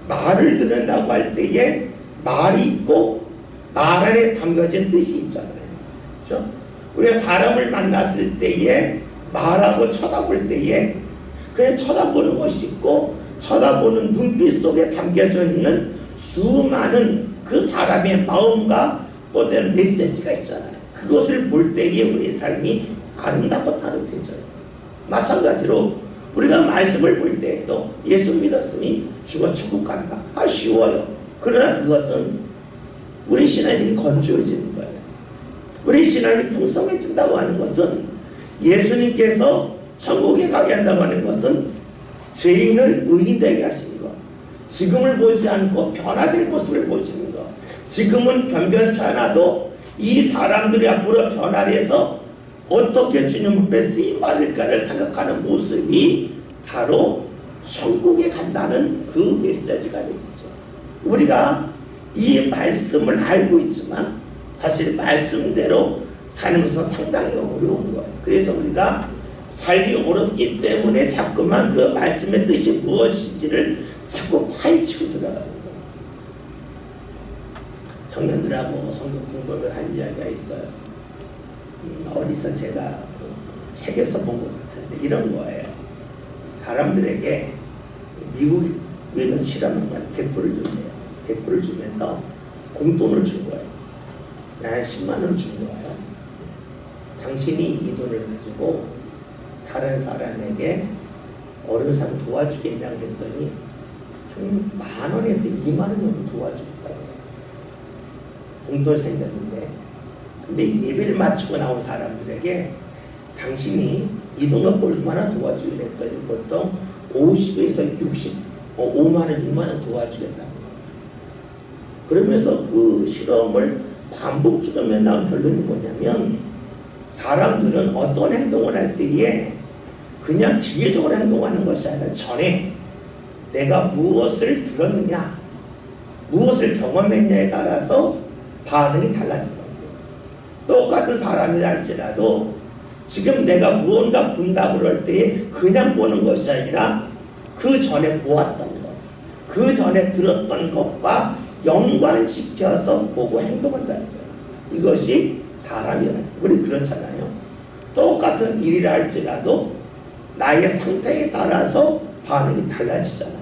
말을 듣는다고 할 때에 말이 있고 말 안에 담겨진 뜻이 있잖아요. 그렇죠? 우리가 사람을 만났을 때에 말하고 쳐다볼 때에 그냥 쳐다보는 것이 있고 쳐다보는 눈빛 속에 담겨져 있는 수많은 그 사람의 마음과 또 다른 메시지가 있잖아요. 그것을 볼 때에 우리의 삶이 아름답고 따뜻해져요. 마찬가지로 우리가 말씀을 볼 때에도 예수 믿었으니 죽어 천국 간다. 쉬워요. 그러나 그것은 우리 신앙이 건조해지는 거예요. 우리 신앙이 풍성해진다고 하는 것은, 예수님께서 천국에 가게 한다고 하는 것은 죄인을 의인되게 하시는 것, 지금을 보지 않고 변화될 모습을 보시는 것, 지금은 변변치 않아도 이 사람들이 앞으로 변화해서 어떻게 주님 앞에 쓰임받을까를 생각하는 모습이 바로 천국에 간다는 그 메시지가 되겠죠. 우리가 이 말씀을 알고 있지만 사실 말씀대로 사는 것은 상당히 어려운 거예요. 그래서 우리가 살기 어렵기 때문에 자꾸만 그 말씀의 뜻이 무엇인지를 자꾸 파헤치고 들어가는 거예요. 청년들하고 성경 공부를 한 이야기가 있어요. 어디서 제가 책에서 본 것 같은데 이런 거예요. 사람들에게 미국에 가서 실험하면 100불을 준대요. 100불을 주면서 공돈을 준 거예요. 한 10만 원을 준 거예요. 당신이 이 돈을 가지고 다른 사람에게 어려운 사람 도와주겠냐 그랬더니 한 10,000원에서 2만 원 정도 도와주겠다고 해요. 공돈 생겼는데, 근데 예배를 마치고 나온 사람들에게 당신이 이 돈 갖고 얼마나 도와주게 했더니 보통 50에서 60, 5만 원, 6만 원 도와주겠다고. 그러면서 그 실험을 반복적으로 나온 결론이 뭐냐면, 사람들은 어떤 행동을 할 때에 그냥 기계적으로 행동하는 것이 아니라 전에 내가 무엇을 들었느냐, 무엇을 경험했냐에 따라서 반응이 달라지는 거예요. 똑같은 사람이 할지라도 지금 내가 무언가 본다고 할 때에 그냥 보는 것이 아니라 그 전에 보았던 것, 그 전에 들었던 것과 연관시켜서 보고 행동한다는 거예요. 이것이 사람이라는 거예요. 우리 그렇잖아요. 똑같은 일이라 할지라도 나의 상태에 따라서 반응이 달라지잖아요.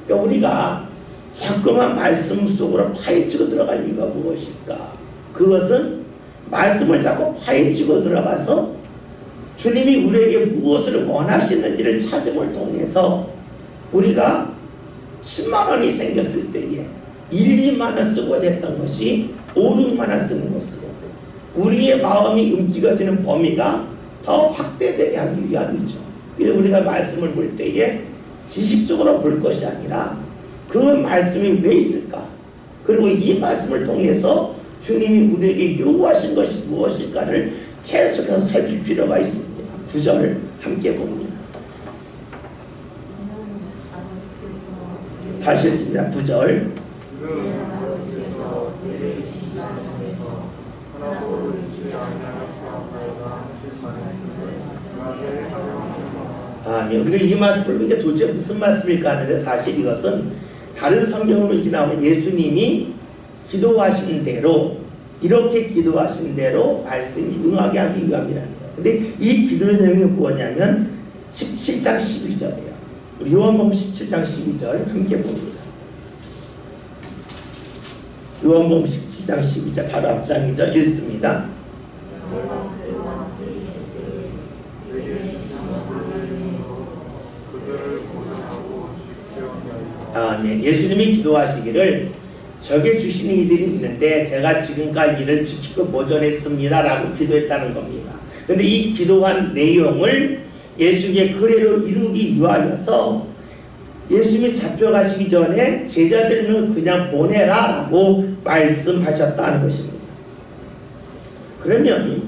그러니까 우리가 자꾸만 말씀 속으로 파헤치고 들어갈 이유가 무엇일까? 그것은 말씀을 자꾸 파헤치고 들어가서 주님이 우리에게 무엇을 원하시는지를 찾음을 통해서 우리가 10만 원이 생겼을 때에 1, 2만 원 쓰고 됐던 것이 5, 6만 원 쓰는 것으로 우리의 마음이 움직여지는 범위가 더 확대되게 하기 위함이죠. 그래서 우리가 말씀을 볼 때에 지식적으로 볼 것이 아니라 그 말씀이 왜 있을까? 그리고 이 말씀을 통해서 주님이 우리에게 요구하신 것이 무엇일까를 계속해서 살필 필요가 있습니다. 9절 함께 봅니다. 다시 했습니다. 9절. 우리가 이 말씀을 이게 도대체 무슨 말씀일까 하는데, 사실 이것은 다른 성경으로 이렇게 나오면 예수님이 기도하신 대로, 이렇게 기도하신 대로 말씀이 응하게 하기 위함이라는 거예요. 근데 이 기도의 내용이 뭐냐면 17장 12절이에요. 우리 요한복음 17장 12절 함께 봅니다. 요한복음 17장 12절 바로 앞장이죠. 읽습니다. 네. 예수님이 기도하시기를 적에 주시는 이들이 있는데 제가 지금까지 이를 지키고 보존했습니다 라고 기도했다는 겁니다. 그런데 이 기도한 내용을 예수님의 그래로 이루기 위하여서 예수님이 잡혀가시기 전에 제자들은 그냥 보내라 라고 말씀하셨다는 것입니다. 그러면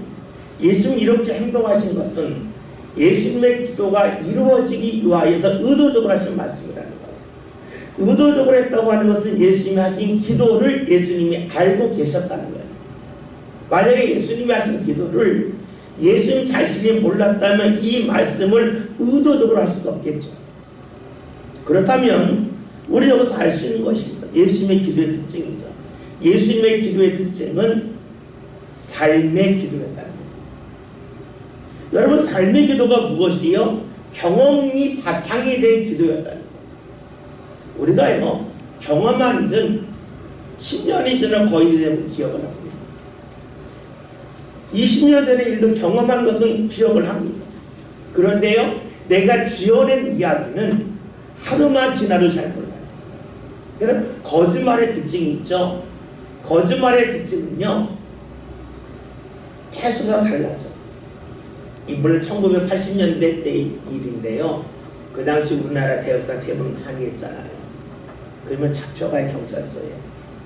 예수님이 이렇게 행동하신 것은 예수님의 기도가 이루어지기 위하여서 의도적으로 하신 말씀이라는 거예요. 의도적으로 했다고 하는 것은 예수님이 하신 기도를 예수님이 알고 계셨다는 거예요. 만약에 예수님이 하신 기도를 예수님 자신이 몰랐다면 이 말씀을 의도적으로 할 수가 없겠죠. 그렇다면 우리 여기서 알 수 있는 것이 있어요. 예수님의 기도의 특징이죠. 예수님의 기도의 특징은 삶의 기도였다는 거예요. 여러분, 삶의 기도가 무엇이요? 경험이 바탕이 된 기도였다는 거예요. 우리가요, 경험한 일은 10년이 지나 거의 되면 기억을 합니다. 20년 전의 일도 경험한 것은 기억을 합니다. 그런데요, 내가 지어낸 이야기는 하루만 지나도 잘 몰라요. 여러분, 거짓말의 특징이 있죠. 거짓말의 특징은요, 태수가 달라져. 물론 1980년대 때 일인데요, 그 당시 우리나라 대역사 대부분 항의했잖아요. 그러면 잡혀가요, 경찰서에.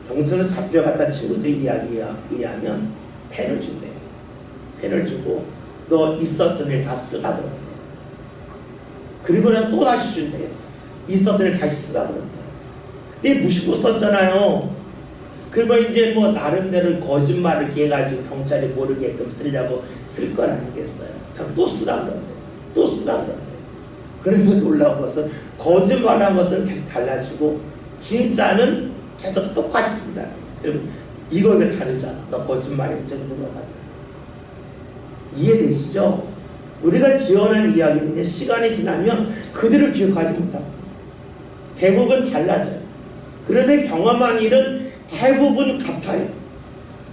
경찰서 잡혀갔다 친구들 이야기에 의하면 펜을 준대요. 펜을 주고 너 있었던 일 다 쓰라 그런대요. 그리고 난 또 다시 준대요. 있었던 일 다시 쓰라 그런대요. 근데 무시고 썼잖아요. 그리고 이제 뭐 나름대로 거짓말을 해가지고 경찰이 모르게끔 쓰려고 쓸 건 아니겠어요. 또 쓰라 그런대요. 또 쓰라 그런대요. 그래서 놀라운 것은 거짓말한 것은 달라지고 진짜는 계속 똑같이 쓴다. 그럼 이거 다르잖아. 너 거짓말했지? 물어봐. 이해되시죠? 우리가 지어낸 이야기는 시간이 지나면 그대로 기억하지 못합니다. 대부분 달라져요. 그런데 경험한 일은 대부분 같아요.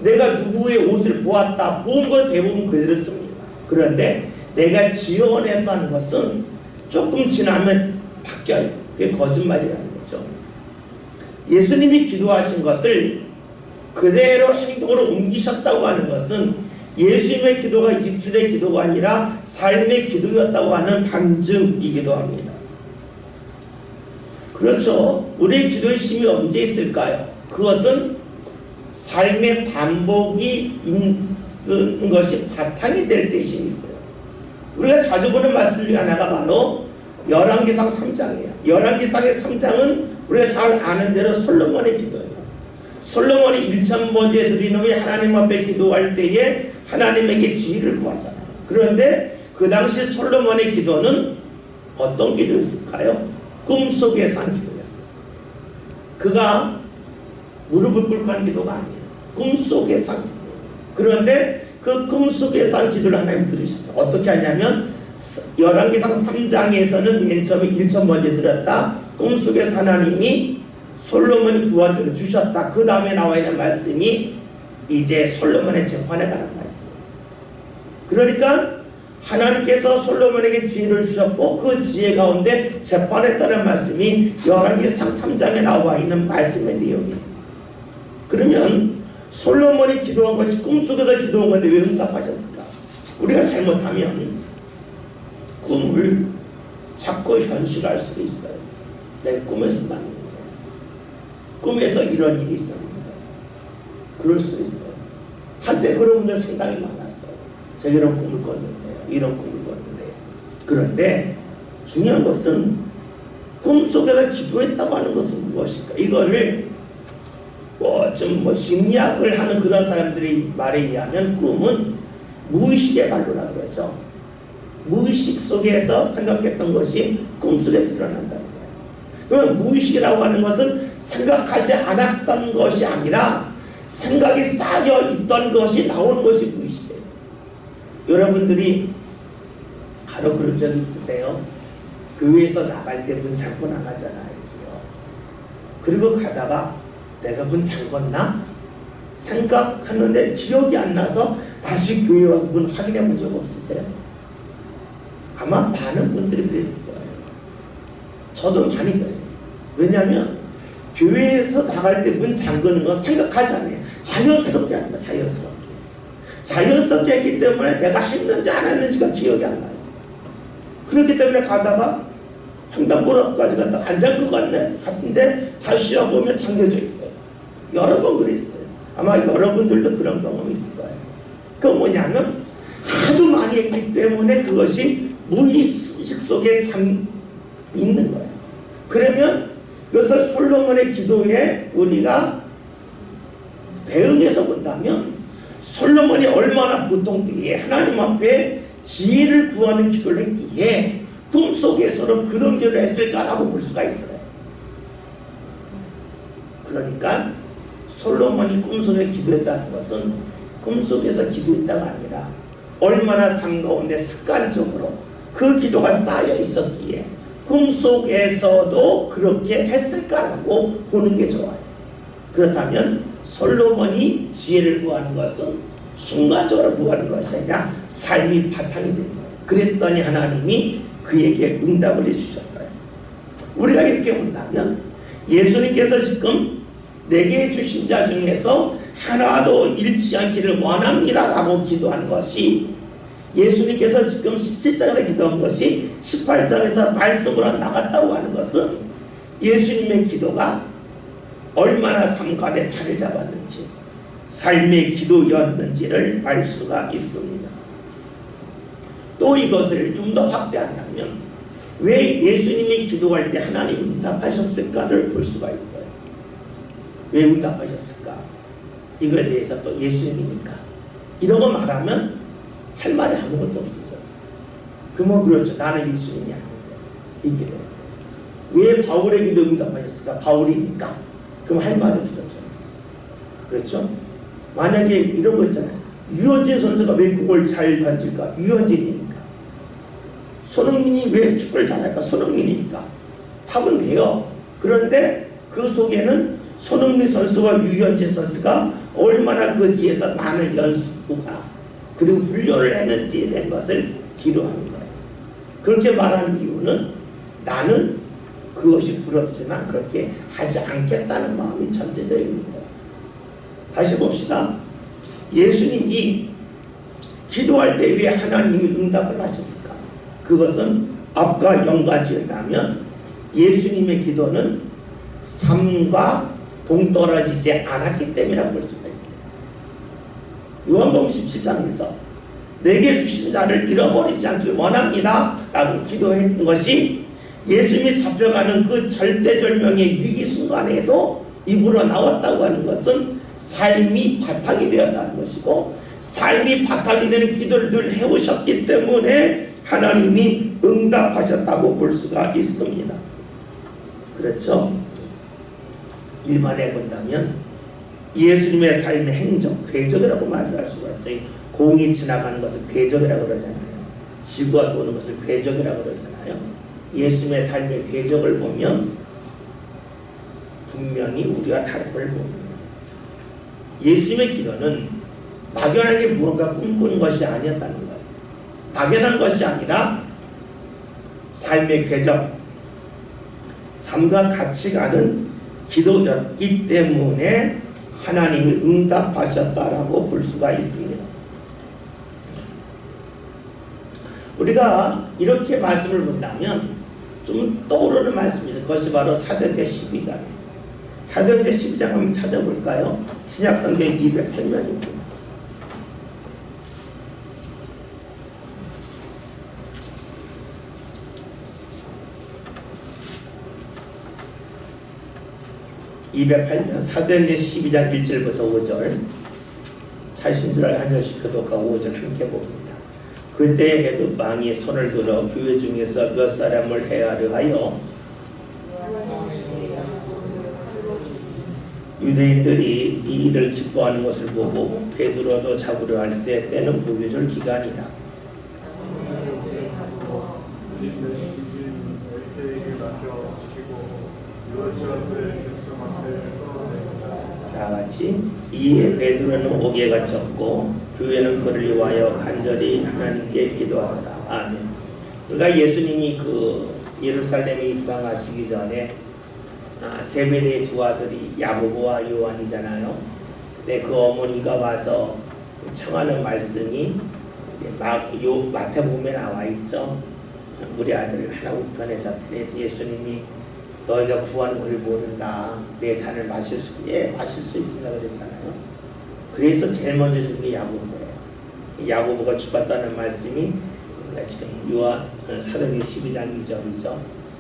내가 누구의 옷을 보았다, 본 건 대부분 그대로 씁니다. 그런데 내가 지어내서 하는 것은 조금 지나면 바뀌어요. 그게 거짓말이라는 거죠. 예수님이 기도하신 것을 그대로 행동으로 옮기셨다고 하는 것은 예수님의 기도가 입술의 기도가 아니라 삶의 기도였다고 하는 반증이기도 합니다. 그렇죠. 우리의 기도의 힘이 언제 있을까요? 그것은 삶의 반복이 있는 것이 바탕이 될 때 힘이 있어요. 우리가 자주 보는 말씀 중에 하나가 바로 열왕기상 3장이에요. 열왕기상의 3장은 우리가 잘 아는 대로 솔로몬의 기도예요. 솔로몬이 1000번째 드리는 후에 하나님 앞에 기도할 때에 하나님에게 지혜를 구하잖아요. 그런데 그 당시 솔로몬의 기도는 어떤 기도였을까요? 꿈속에서 한 기도였어요. 그가 무릎을 꿇고 한 기도가 아니에요. 꿈속에서 한 기도. 그런데 그 꿈속에서 한 기도를 하나님 들으셨어요. 어떻게 하냐면 열왕기상 3장에서는 맨 처음에 1000번째 드렸다. 꿈속에서 하나님이 솔로몬이 구원을 주셨다. 그 다음에 나와 있는 말씀이 이제 솔로몬의 재판에 관한 말씀입니다. 그러니까 하나님께서 솔로몬에게 지혜를 주셨고 그 지혜 가운데 재판했다는 말씀이 열왕기상 3장에 나와 있는 말씀의 내용이에요. 그러면 솔로몬이 기도한 것이 꿈속에서 기도한 건데 왜 응답하셨을까? 우리가 잘못하면 꿈을 자꾸 현실할 수도 있어요. 내 꿈에서 만든 거예요. 꿈에서 이런 일이 있었는데 그럴 수 있어요. 한때 그런 분들 상당히 많았어요. 제가 이런 꿈을 꿨는데요. 이런 꿈을 꿨는데요. 그런데 중요한 것은 꿈속에서 기도했다고 하는 것은 무엇일까? 이거를 좀 심리학을 하는 그런 사람들의 말에 의하면 꿈은 무의식의 발로라 그러죠. 무의식 속에서 생각했던 것이 꿈속에 드러난다는 거예요. 그러면 무의식이라고 하는 것은 생각하지 않았던 것이 아니라 생각이 쌓여 있던 것이 나오는 것이 무의식이에요. 여러분들이 바로 그런 적 있으세요? 교회에서 나갈 때 문 잠고 나가잖아요. 그리고 가다가 내가 문 잠궜나? 생각하는데 기억이 안 나서 다시 교회 와서 문 확인해 본 적 없으세요? 아마 많은 분들이 그랬을 거예요. 저도 많이 그래요. 왜냐하면 교회에서 나갈 때 문 잠그는 거 생각하지 않아요. 자연스럽게 하는 거예요. 자연스럽게. 자연스럽게 했기 때문에 내가 했는지 안 했는지가 기억이 안 나요. 그렇기 때문에 가다가 횡단보도까지 갔다 안 잠그고 갔네 하는데 다시 와보면 잠겨져 있어요. 여러 번 그랬어요. 아마 여러분들도 그런 경험이 있을 거예요. 그건 뭐냐면 하도 많이 했기 때문에 그것이 무의식 속에 있는 거예요. 그러면 이것을 솔로몬의 기도에 우리가 대응해서 본다면 솔로몬이 얼마나 보통 때에 하나님 앞에 지혜를 구하는 기도를 했기에 꿈속에서는 그런 기도를 했을까라고 볼 수가 있어요. 그러니까 솔로몬이 꿈속에 기도했다는 것은 꿈속에서 기도했다가 아니라 얼마나 삶 가운데 습관적으로 그 기도가 쌓여 있었기에 꿈속에서도 그렇게 했을까라고 보는 게 좋아요. 그렇다면 솔로몬이 지혜를 구하는 것은 순간적으로 구하는 것이 아니라 삶이 바탕이 되는 거예요. 그랬더니 하나님이 그에게 응답을 해주셨어요. 우리가 이렇게 본다면 예수님께서 지금 내게 주신 자 중에서 하나도 잃지 않기를 원합니다 라고 기도한 것이, 예수님께서 지금 17장에 기도한 것이 18장에서 말씀으로 나갔다고 하는 것은 예수님의 기도가 얼마나 삼관에 자리를 잡았는지, 삶의 기도였는지를 알 수가 있습니다. 또 이것을 좀 더 확대한다면 왜 예수님이 기도할 때 하나님이 응답하셨을까를 볼 수가 있어요. 왜 응답하셨을까? 이거에 대해서 또 예수님이니까 이러고 말하면 할 말이 아무것도 없어져요. 그러면 그렇죠. 나는 예수님이 아닌데 이게 왜 바울에게도 응답하셨을까? 바울이니까. 그럼 할 말이 없어져요. 그렇죠? 만약에 이런 거 있잖아요. 유현진 선수가 왜 그걸 잘 던질까? 유현진이니까. 손흥민이 왜 축구를 잘할까? 손흥민이니까. 답은 돼요. 그런데 그 속에는 손흥민 선수와 유현진 선수가 얼마나 그 뒤에서 많은 연습과 그리고 훈련을 했는지에 대한 것을 기록하는 거예요. 그렇게 말하는 이유는 나는 그것이 부럽지만 그렇게 하지 않겠다는 마음이 전제되어 있는 거예요. 다시 봅시다. 예수님이 기도할 때 왜 하나님이 응답을 하셨을까? 그것은 앞과 연관지었다면 예수님의 기도는 삶과 동떨어지지 않았기 때문이라고 볼 수가 있어요. 요한복음 17장에서 내게 주신 자를 잃어버리지 않기를 원합니다 라고 기도했던 것이 예수님이 잡혀가는 그 절대절명의 위기 순간에도 입으로 나왔다고 하는 것은 삶이 바탕이 되었다는 것이고, 삶이 바탕이 되는 기도를 늘 해오셨기 때문에 하나님이 응답하셨다고 볼 수가 있습니다. 그렇죠? 일반에 본다면 예수님의 삶의 행적, 궤적이라고 말할 수가 있죠. 공이 지나가는 것을 궤적이라고 그러잖아요. 지구가 도는 것을 궤적이라고 그러잖아요. 예수님의 삶의 궤적을 보면 분명히 우리와 다름을 봅니다. 예수님의 기도는 막연하게 무언가 꿈꾸는 것이 아니었다는 거예요. 막연한 것이 아니라 삶의 궤적, 삶과 같이 가는 기도였기 때문에 하나님이 응답하셨다라고 볼 수가 있습니다. 우리가 이렇게 말씀을 본다면 좀 떠오르는 말씀이죠. 그것이 바로 사도행전 12장이에요. 사도행전 12장 한번 찾아볼까요? 신약성경 208면입니다. 사도행전 12장 1절부터 5절, 자신들을 한 절씩 교독하고 5절 함께 봅니다. 그때 헤롯 손을 들어 교회 중에서 몇 사람을 해하려 하여 유대인들이 이 일을 기뻐하는 것을 보고 베드로도 잡으려 할세 때는 무교절 기간이라. 다같이 이에 베드로는 옥에 갇혔고 교회는 그를 위하여 간절히 하나님께 기도하더라. 아멘. 그러니까 예수님이 그 예루살렘에 입성하시기 전에 세베대의 두 아들이 야고보와 요한이잖아요. 근데 그 어머니가 와서 청하는 말씀이 마태복음에 나와 있죠. 우리 아들 하나 우편에 잡히래. 예수님이 너희가 구하는 것을 모른다. 내 잔을 마실 수 있습니다 그랬잖아요. 그래서 제일 먼저 준 게 야고보예요. 야고보가 죽었다는 말씀이 지금 사도행전 12장 2절이죠.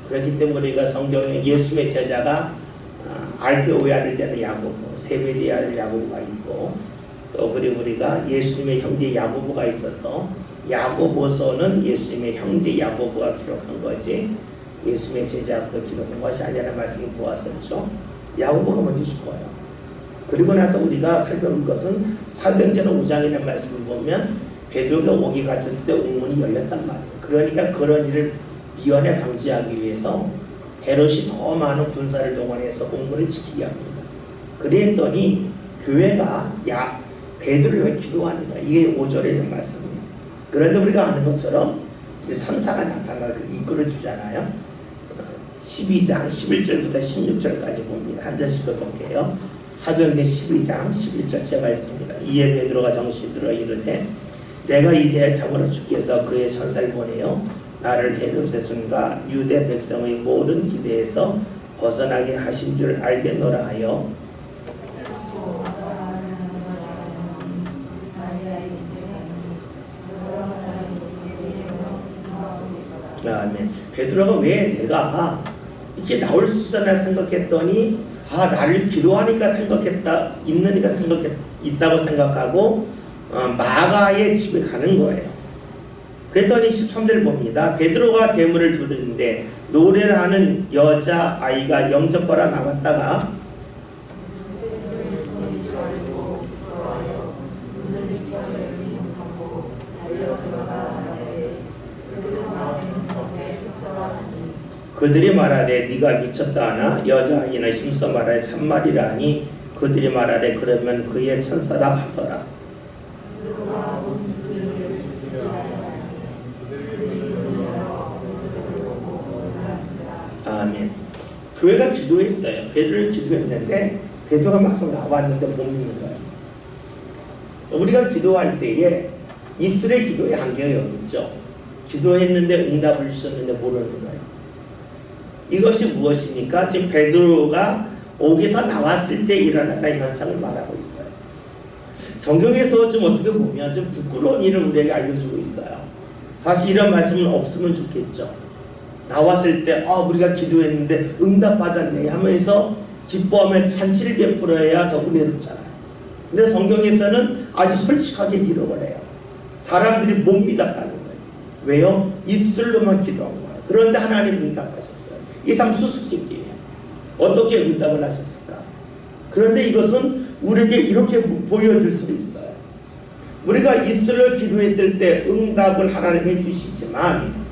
그렇기 때문에 우리가 성경에 예수님의 제자가 알페오의 아들 되는 야고보, 세베대의 아들 야고보가 있고, 또 그리고 우리가 예수님의 형제 야고보가 있어서 야고보서는 예수님의 형제 야고보가 기록한 거지 예수님의 제자가 기록한 것이 아니라는 말씀을 보았었죠. 야고보가 먼저 죽어요. 그리고 나서 우리가 살펴볼 것은 사도행전 5장이라는 말씀을 보면 베드로가 옥에 갇혔을 때 옥문이 열렸단 말이에요. 그러니까 그런 일을 미연에 방지하기 위해서 헤롯이 더 많은 군사를 동원해서 공문을 지키게 합니다. 그랬더니 교회가 야 베드로를 왜 기도하는가, 이게 5절에 있는 말씀입니다. 그런데 우리가 아는 것처럼 이제 선사가 나타나서 이끌어 주잖아요. 12장 11절부터 16절까지 봅니다. 한 절씩 볼게요. 사도행전 12장 11절 제가 읽습니다. 이에 베드로가 정신 들어 이르되 내가 이제 참으로 주께서 그의 천사를 보내어 나를 헤롯의 손과 유대 백성의 모든 기대에서 벗어나게 하신 줄 알겠노라 하여 아멘. 베드로가 왜 내가 이렇게 나올 수 있나 생각했더니 나를 기도하니까 있다고 생각하고 마가의 집에 가는 거예요. 그랬더니 13절 봅니다. 베드로가 대문을 두드리는데 노래를 하는 여자아이가 영접하러 나왔다가 그들이 말하되 네가 미쳤다 하나 여자아이는 힘써 말하되 참말이라 하니 그들이 말하되 그러면 그의 천사라 하더라. 아멘. 교회가 기도했어요. 베드로를 기도했는데 베드로가 막상 나왔는데 못 믿는 거예요. 우리가 기도할 때에 입술의 기도에 한계가 없죠. 기도했는데 응답을 주셨는데 모르는 거예요. 이것이 무엇입니까? 지금 베드로가 옥에서 나왔을 때 일어났다는 현상을 말하고 있어요. 성경에서 좀 어떻게 보면 좀 부끄러운 일을 우리에게 알려주고 있어요. 사실 이런 말씀은 없으면 좋겠죠. 나왔을 때 우리가 기도했는데 응답받았네 하면서 기뻐하며 잔치를 베풀어야 더 은혜롭잖아요. 근데 성경에서는 아주 솔직하게 기록을 해요. 사람들이 못 믿었다는 거예요. 왜요? 입술로만 기도한 거예요. 그런데 하나님 응답하셨어요. 이 참 수수께끼예요. 어떻게 응답을 하셨을까? 그런데 이것은 우리에게 이렇게 보여줄 수 있어요. 우리가 입술로 기도했을 때 응답을 하나님 해주시지만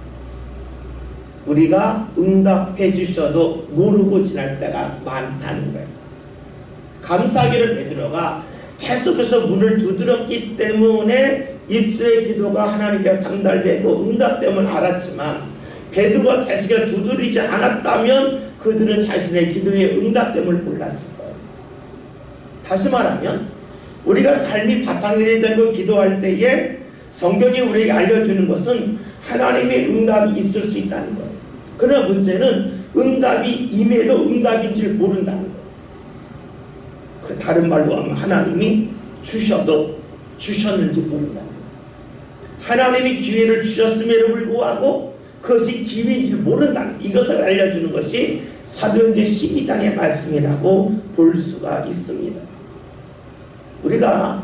우리가 응답해 주셔도 모르고 지날 때가 많다는 거예요. 감사하기를 베드로가 계속해서 문을 두드렸기 때문에 입술의 기도가 하나님께 상달되고 응답됨을 알았지만 베드로가 계속해서 두드리지 않았다면 그들은 자신의 기도의 응답됨을 몰랐을 거예요. 다시 말하면 우리가 삶이 바탕이 되지 않고 기도할 때에 성경이 우리에게 알려주는 것은 하나님의 응답이 있을 수 있다는 거예요. 그러나 문제는 응답이 임해도 응답인 줄 모른다는 거예요. 그 다른 말로 하면 하나님이 주셔도 주셨는지 모른다는 거예요. 하나님이 기회를 주셨음에도 불구하고 그것이 기회인 줄 모른다는 이것을 알려주는 것이 사도행전 12장의 말씀이라고 볼 수가 있습니다. 우리가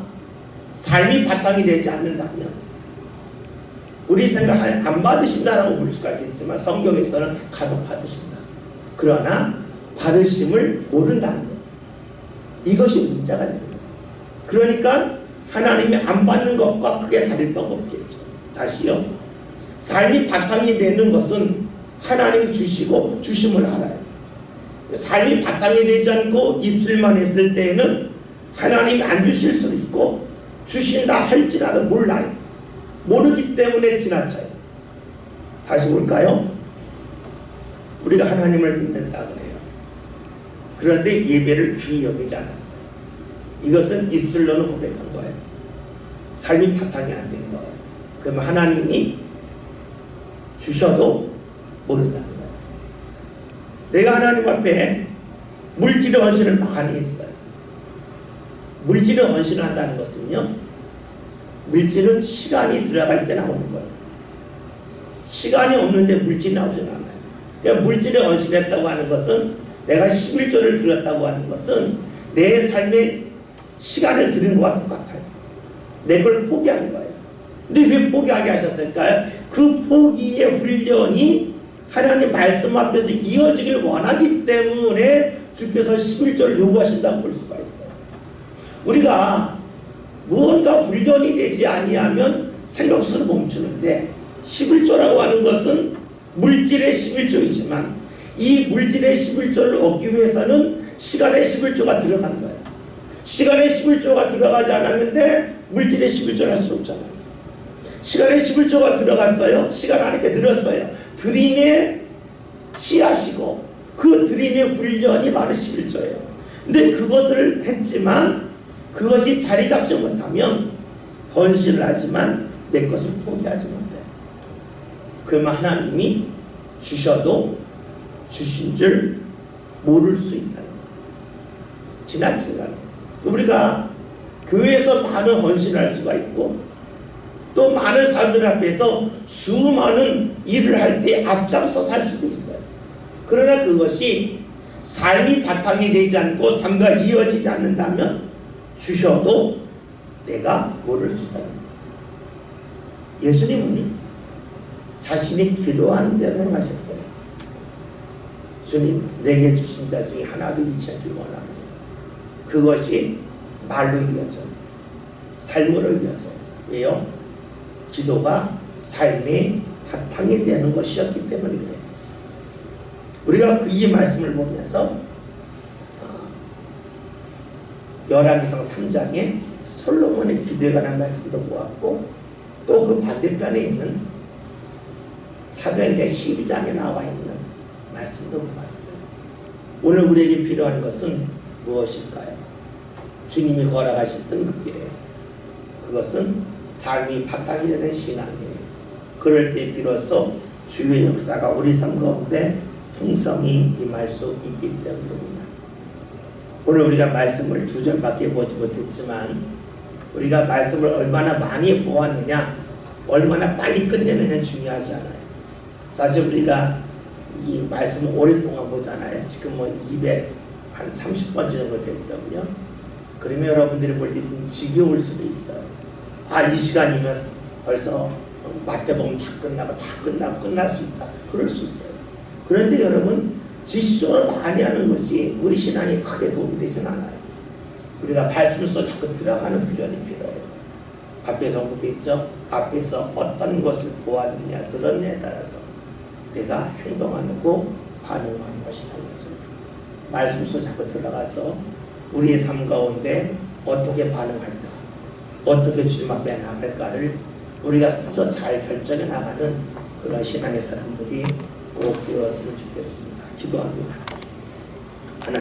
삶이 바탕이 되지 않는다면 우리 생각을 안 받으신다라고 볼 수가 있겠지만 성경에서는 간혹 받으신다. 그러나 받으심을 모른다는 것. 이것이 문제가 됩니다. 그러니까 하나님이 안 받는 것과 크게 다를 바가 없겠죠. 다시요. 삶이 바탕이 되는 것은 하나님이 주시고 주심을 알아요. 삶이 바탕이 되지 않고 입술만 했을 때에는 하나님이 안 주실 수도 있고 주신다 할지라도 몰라요. 모르기 때문에 지나쳐요. 다시 볼까요? 우리가 하나님을 믿는다 그래요. 그런데 예배를 귀히 여기지 않았어요. 이것은 입술로는 고백한 거예요. 삶이 바탕이 안 된 거예요. 그러면 하나님이 주셔도 모른다는 거예요. 내가 하나님 앞에 물질의 헌신을 많이 했어요. 물질의 헌신을 한다는 것은요, 물질은 시간이 들어갈 때 나오는 거예요. 시간이 없는데 물질이 나오지 않아요. 그러니까 물질의 헌신했다고 하는 것은 내가 11조를 드렸다고 하는 것은 내 삶에 시간을 드린 것과 똑같아요. 내 걸 포기하는 거예요. 근데 왜 포기하게 하셨을까요? 그 포기의 훈련이 하나님 말씀 앞에서 이어지길 원하기 때문에 주께서 11조를 요구하신다고 볼 수가 있어요. 우리가 무언가 훈련이 되지 아니하면 생각수로 멈추는데 11조라고 하는 것은 물질의 11조이지만 이 물질의 11조를 얻기 위해서는 시간의 11조가 들어가는 거예요. 시간의 11조가 들어가지 않았는데 물질의 11조를 할 수 없잖아요. 시간의 11조가 들어갔어요. 시간 안에 들었어요. 드림의 씨앗이고 그 드림의 훈련이 바로 11조예요. 근데 그것을 했지만 그것이 자리 잡지 못하면 헌신을 하지만 내 것을 포기하지 못해요. 그러면 하나님이 주셔도 주신 줄 모를 수 있다는 거예요. 지나치는 거예요. 우리가 교회에서 많은 헌신을 할 수가 있고 또 많은 사람들 앞에서 수많은 일을 할 때 앞장서서 할 수도 있어요. 그러나 그것이 삶이 바탕이 되지 않고 삶과 이어지지 않는다면 주셔도 내가 모를 수 있다는 거예요. 예수님은 자신이 기도하는 대로 행하셨어요. 주님, 내게 주신 자 중에 하나도 잃지 않길 원합니다. 그것이 말로 이어져, 삶으로 이어져. 왜요? 기도가 삶의 바탕이 되는 것이었기 때문에 그래요. 우리가 이 말씀을 보면서 열왕기상 3장에 솔로몬의 기도에 관한 말씀도 보았고 또 그 반대편에 있는 사도행전 12장에 나와 있는 말씀도 보았어요. 오늘 우리에게 필요한 것은 무엇일까요? 주님이 걸어가셨던 그 길이에요. 그것은 삶이 바탕이 되는 신앙이에요. 그럴 때 비로소 주의 역사가 우리 삶 가운데 풍성히 임할 수 있기 때문입니다. 오늘 우리가 말씀을 2절밖에 보지 못했지만 우리가 말씀을 얼마나 많이 보았느냐, 얼마나 빨리 끝내느냐 중요하지 않아요. 사실 우리가 이 말씀을 오랫동안 보잖아요. 지금 뭐 230번 정도 되더라고요. 그러면 여러분들이 볼 때 좀 지겨울 수도 있어요. 이 시간이면 벌써 마태복음 다 끝나고 끝날 수 있다. 그럴 수 있어요. 그런데 여러분, 지식적으로 많이 하는 것이 우리 신앙에 크게 도움이 되진 않아요. 우리가 말씀으로서 자꾸 들어가는 훈련이 필요해요. 앞에서 언급했죠? 앞에서 어떤 것을 보았느냐, 들었느냐에 따라서 내가 행동하고 반응하는 것이라는 거죠. 말씀으로서 자꾸 들어가서 우리의 삶 가운데 어떻게 반응할까, 어떻게 주님 앞에 나갈까를 우리가 스스로 잘 결정해 나가는 그런 신앙의 사람들이 꼭 되었으면 좋겠습니다. 기도합니다.